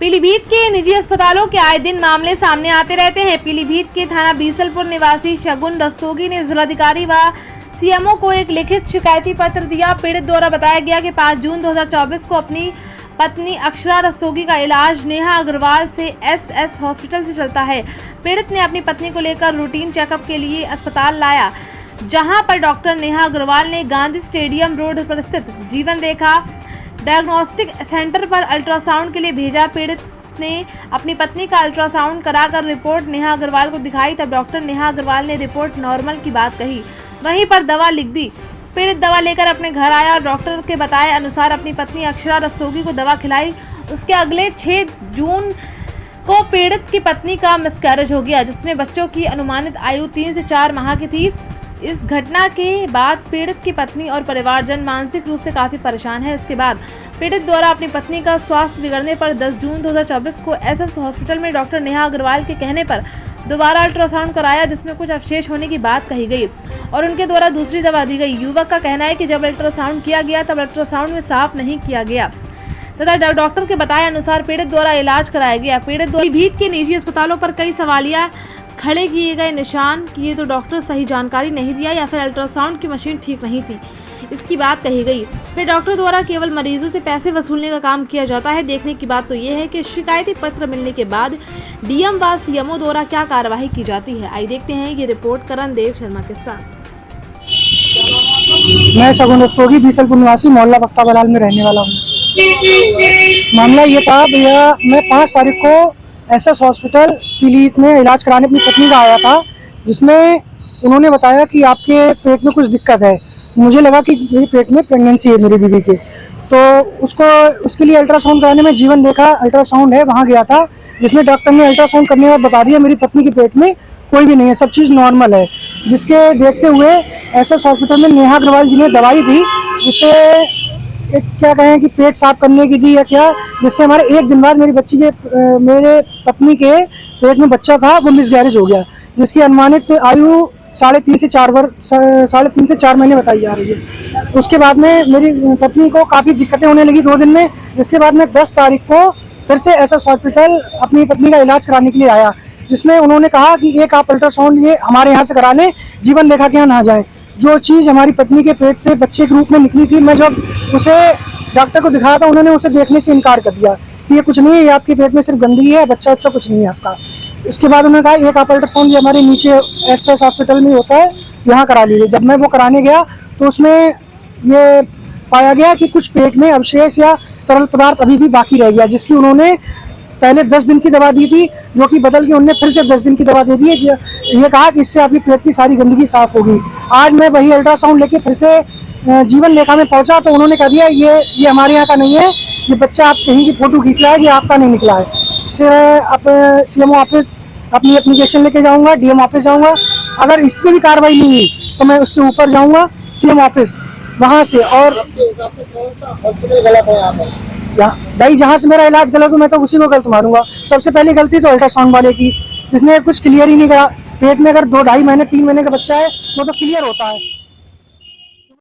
पीलीभीत के निजी अस्पतालों के आए दिन मामले सामने आते रहते हैं। पीलीभीत के थाना बीसलपुर निवासी शगुन रस्तोगी ने जिलाधिकारी व सीएमओ को एक लिखित शिकायती पत्र दिया। पीड़ित द्वारा बताया गया कि 5 जून 2024 को अपनी पत्नी अक्षरा रस्तोगी का इलाज नेहा अग्रवाल से एसएस हॉस्पिटल से चलता है। पीड़ित ने अपनी पत्नी को लेकर रूटीन चेकअप के लिए अस्पताल लाया, जहां पर डॉक्टर नेहा अग्रवाल ने गांधी स्टेडियम रोड पर स्थित जीवन रेखा डायग्नोस्टिक सेंटर पर अल्ट्रासाउंड के लिए भेजा। पीड़ित ने अपनी पत्नी का अल्ट्रासाउंड कराकर रिपोर्ट नेहा अग्रवाल को दिखाई, तब डॉक्टर नेहा अग्रवाल ने रिपोर्ट नॉर्मल की बात कही, वहीं पर दवा लिख दी। पीड़ित दवा लेकर अपने घर आया और डॉक्टर के बताए अनुसार अपनी पत्नी अक्षरा रस्तोगी को दवा खिलाई। उसके अगले 6 जून को पीड़ित की पत्नी का मिसकैरेज हो गया, जिसमें बच्चों की अनुमानित आयु 3 से 4 माह की थी। इस घटना के बाद पीड़ित की पत्नी और परिवारजन मानसिक रूप से काफी परेशान है। उसके बाद पीड़ित द्वारा अपनी पत्नी का स्वास्थ्य बिगड़ने पर 10 जून 2024 को एसएस हॉस्पिटल में डॉक्टर नेहा अग्रवाल के कहने पर दोबारा अल्ट्रासाउंड कराया, जिसमें कुछ अवशेष होने की बात कही गई और उनके द्वारा दूसरी दवा दी गई। युवक का कहना है कि जब अल्ट्रासाउंड किया गया तब अल्ट्रासाउंड में साफ नहीं किया गया तथा डॉक्टर के बताए अनुसार पीड़ित द्वारा इलाज कराया गया। पीड़ित द्वारा पीलीभीत के निजी अस्पतालों पर कई सवालिया खड़े किए गए निशान कि ये तो डॉक्टर सही जानकारी नहीं दिया या फिर अल्ट्रासाउंड की मशीन ठीक नहीं थी, इसकी बात कही गई। फिर डॉक्टर द्वारा केवल मरीजों से पैसे वसूलने का काम किया जाता है। देखने की बात तो ये है कि शिकायती पत्र मिलने के बाद डीएम व सीएमओ द्वारा क्या कार्यवाही की जाती है। आइए देखते हैं ये रिपोर्ट करण देव शर्मा के साथ। मैं शगुन रस्तोगी बीसलपुर निवासी मोहल्ला बख्ता बलाल में रहने वाला हूँ। मामला ये था भैया, मैं 5 तारीख को एसएस हॉस्पिटल पीलीभीत में इलाज कराने अपनी पत्नी का आया था, जिसमें उन्होंने बताया कि आपके पेट में कुछ दिक्कत है। मुझे लगा कि मेरे पेट में प्रेगनेंसी है मेरी बीवी के, तो उसके लिए अल्ट्रासाउंड कराने में जीवन देखा अल्ट्रासाउंड है वहाँ गया था, जिसमें डॉक्टर ने अल्ट्रासाउंड करने के बाद बता दिया मेरी पत्नी के पेट में कोई भी नहीं है, सब चीज़ नॉर्मल है। जिसके देखते हुए एसएस हॉस्पिटल में नेहा अग्रवाल जी ने दवाई दी, जिससे क्या कहें कि पेट साफ करने की दी या क्या, जिससे हमारे 1 दिन बाद मेरे पत्नी के पेट में बच्चा था, वो मिसगैरेज हो गया, जिसकी अनुमानित आयु 3.5 से 4 महीने बताई जा रही है। उसके बाद में मेरी पत्नी को काफ़ी दिक्कतें होने लगी 2 दिन में, जिसके बाद में 10 तारीख को फिर से एसएस हॉस्पिटल अपनी पत्नी का इलाज कराने के लिए आया, जिसमें उन्होंने कहा कि एक आप अल्ट्रासाउंड ये हमारे यहाँ से करा लें, जीवन रेखा के यहाँ ना जाए। जो चीज़ हमारी पत्नी के पेट से बच्चे के रूप में निकली थी, मैं जब उसे डॉक्टर को दिखाया था, उन्होंने उसे देखने से इनकार कर दिया कि ये कुछ नहीं है, ये आपके पेट में सिर्फ गंदगी है, बच्चा कुछ नहीं है आपका। इसके बाद उन्होंने कहा एक आप अल्ट्रासाउंड ये हमारे नीचे एसएस हॉस्पिटल में होता है, यहाँ करा लीजिए। जब मैं वो कराने गया तो उसमें ये पाया गया कि कुछ पेट में अवशेष या तरल पदार्थ अभी भी बाकी रह गया, जिसकी उन्होंने पहले 10 दिन की दवा दी थी, जो कि बदल के उन्होंने फिर से 10 दिन की दवा दे दी है। ये कहा कि इससे आपकी पेट की सारी गंदगी साफ होगी। आज मैं वही अल्ट्रासाउंड लेके फिर से जीवन रेखा में पहुंचा, तो उन्होंने कह दिया ये हमारे यहाँ का नहीं है, ये बच्चा आप कहीं की फोटो खींच रहा है, ये आपका नहीं निकला है। इससे मैं सीएमओ ऑफिस अपनी एप्लीकेशन लेके जाऊँगा, डीएम ऑफिस जाऊँगा। अगर इसमें भी कार्रवाई नहीं हुई तो मैं उससे ऊपर जाऊँगा सीएम ऑफिस, वहाँ से। और भाई जहाँ से मेरा इलाज गलत हो मैं तो उसी को गलत मारूंगा। सबसे पहली गलती तो अल्ट्रासाउंड वाले की, जिसने कुछ क्लियर ही नहीं करा। पेट में अगर 2-2.5 महीने 3 महीने का बच्चा है वो तो क्लियर होता है,